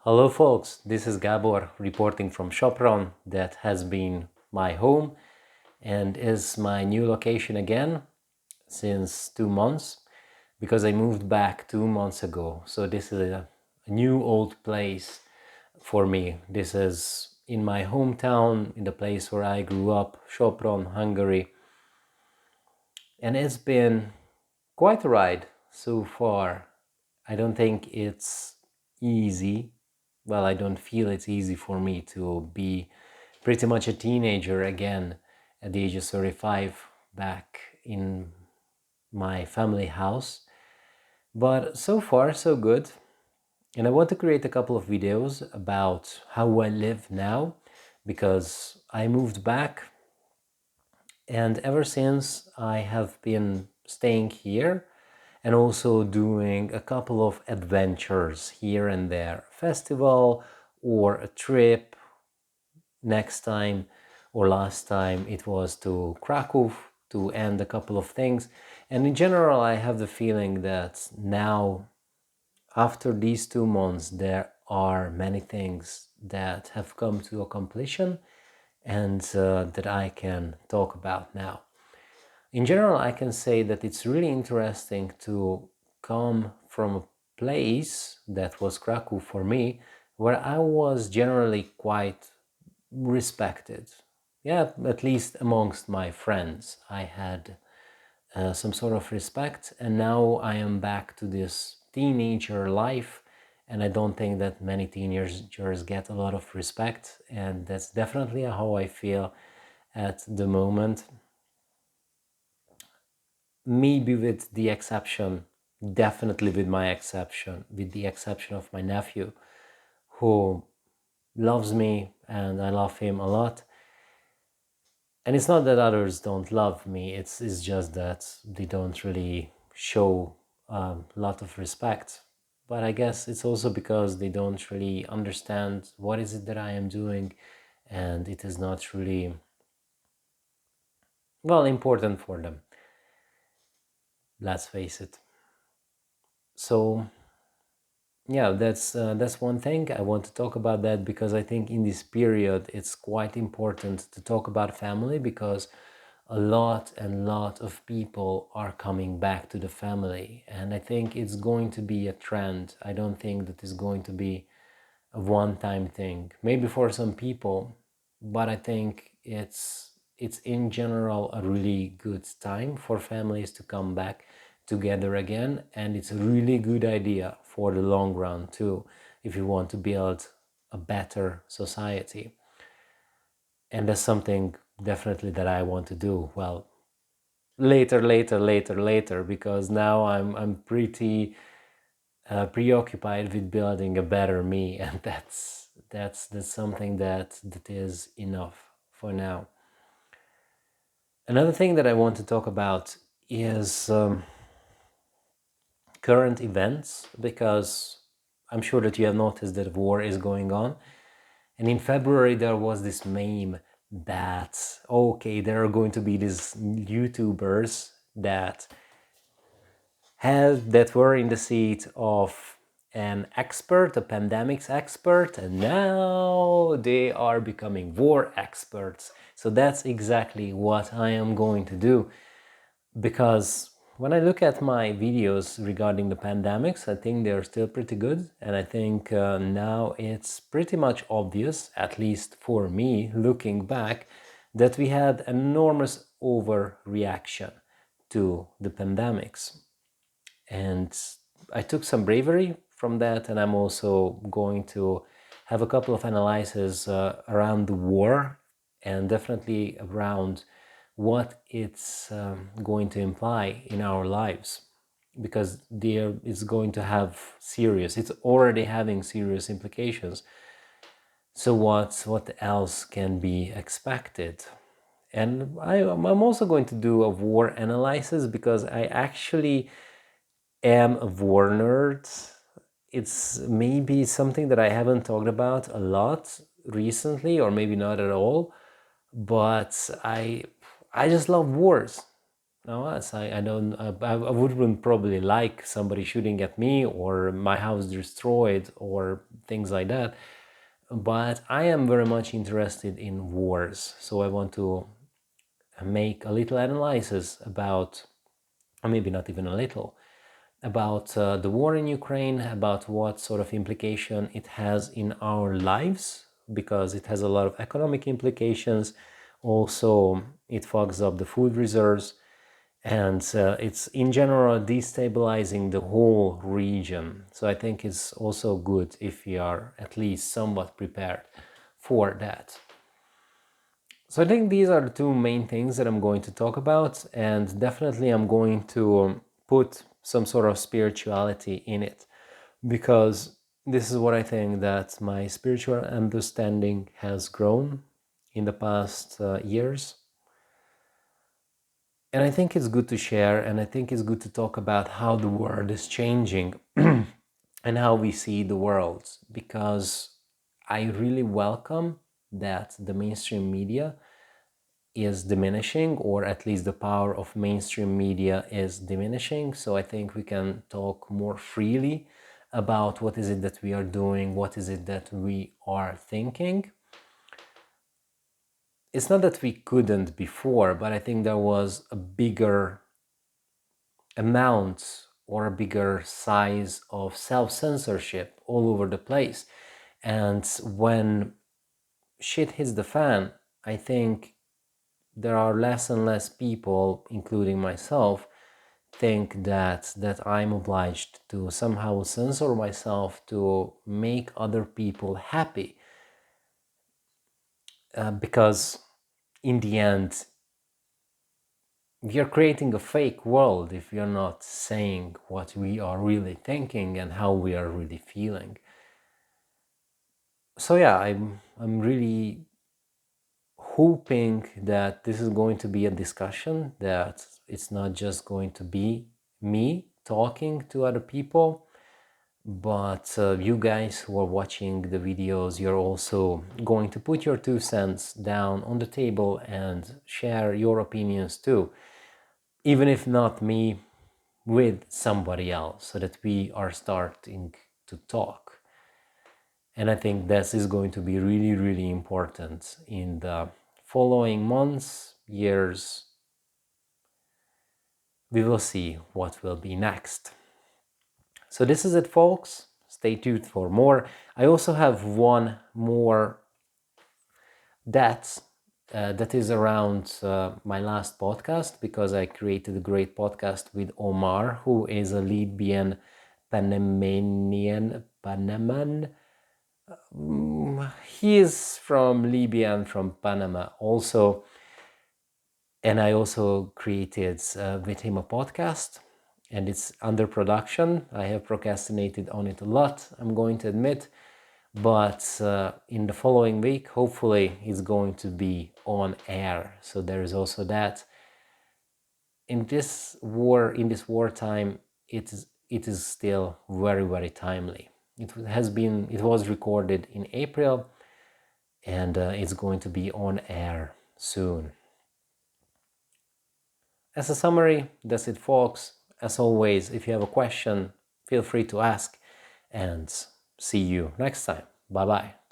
Hello folks, this is Gabor reporting from Sopron that has been my home and is my new location again since 2 months because I moved back 2 months ago. So this is a new old place for me. This is in my hometown, in the place where I grew up, Sopron, Hungary. And it's been quite a ride so far. I don't think it's easy. Well, I don't feel it's easy for me to be pretty much a teenager again at the age of 35 back in my family house. But so far, so good. And I want to create a couple of videos about how I live now because I moved back, and ever since I have been staying here and also doing a couple of adventures here and there, festival or a trip. Next time or last time it was to Krakow to end a couple of things. And in general, I have the feeling that now, after these 2 months, there are many things that have come to a completion and that I can talk about now. In general, I can say that it's really interesting to come from a place that was Krakow for me, where I was generally quite respected. Yeah, at least amongst my friends, I had some sort of respect, and now I am back to this teenager life, and I don't think that many teenagers get a lot of respect, and that's definitely how I feel at the moment. Maybe with the exception, definitely with the exception of my nephew, who loves me and I love him a lot. And it's not that others don't love me, it's just that they don't really show a lot of respect. But I guess it's also because they don't really understand what is it that I am doing, and it is not really, well, important for them. Let's face it. So yeah, that's one thing I want to talk about, that because I think in this period it's quite important to talk about family, because a lot of people are coming back to the family, and I think it's going to be a trend. I don't think that is going to be a one-time thing, maybe for some people, but I think it's in general a really good time for families to come back together again, and it's a really good idea for the long run too, if you want to build a better society. And that's something definitely that I want to do. Well, later, because now I'm pretty preoccupied with building a better me, and that's something that is enough for now. Another thing that I want to talk about is current events, because I'm sure that you have noticed that war is going on. And in February there was this meme that, okay, there are going to be these YouTubers that were in the seat of an expert, a pandemics expert, and now they are becoming war experts. So that's exactly what I am going to do, because when I look at my videos regarding the pandemics, I think they're still pretty good, and I think now it's pretty much obvious, at least for me looking back, that we had an enormous overreaction to the pandemics. And I took some bravery from that, and I'm also going to have a couple of analyses around the war, and definitely around what it's going to imply in our lives, because it's going to have it's already having serious implications. So what else can be expected? And I'm also going to do a war analysis, because I actually am a war nerd. It's maybe something that I haven't talked about a lot recently, or maybe not at all, but I just love wars. Now, as I don't, I wouldn't probably like somebody shooting at me or my house destroyed or things like that. But I am very much interested in wars, so I want to make a little analysis about, or maybe not even a little, about the war in Ukraine, about what sort of implication it has in our lives, because it has a lot of economic implications. Also, it fogs up the food reserves, and it's in general destabilizing the whole region. So I think it's also good if we are at least somewhat prepared for that. So I think these are the two main things that I'm going to talk about, and definitely I'm going to put some sort of spirituality in it, because this is what I think that my spiritual understanding has grown in the past years. And I think it's good to share, and I think it's good to talk about how the world is changing and how we see the world, because I really welcome that the mainstream media is diminishing, or at least the power of mainstream media is diminishing. So I think we can talk more freely about what is it that we are doing, what is it that we are thinking. It's not that we couldn't before, but I think there was a bigger amount or a bigger size of self-censorship all over the place. And when shit hits the fan, I think there are less and less people, including myself, think that I'm obliged to somehow censor myself to make other people happy, because in the end we are creating a fake world if we are not saying what we are really thinking and how we are really feeling. So yeah, I'm really hoping that this is going to be a discussion, that it's not just going to be me talking to other people, but you guys who are watching the videos, you're also going to put your 2 cents down on the table and share your opinions too, even if not me, with somebody else, so that we are starting to talk. And I think this is going to be really, really important in the following months, years. We will see what will be next. So this is it, folks. Stay tuned for more. I also have one more that is around my last podcast, because I created a great podcast with Omar, who is a Libyan Panamanian. He is from Libya and from Panama also. And I also created with him a podcast, and it's under production. I have procrastinated on it a lot, I'm going to admit. But in the following week, hopefully, it's going to be on air. So there is also that. In this wartime, it is still very, very timely. It was recorded in April, and it's going to be on air soon. As a summary, that's it, folks. As always, if you have a question, feel free to ask, and see you next time. Bye bye.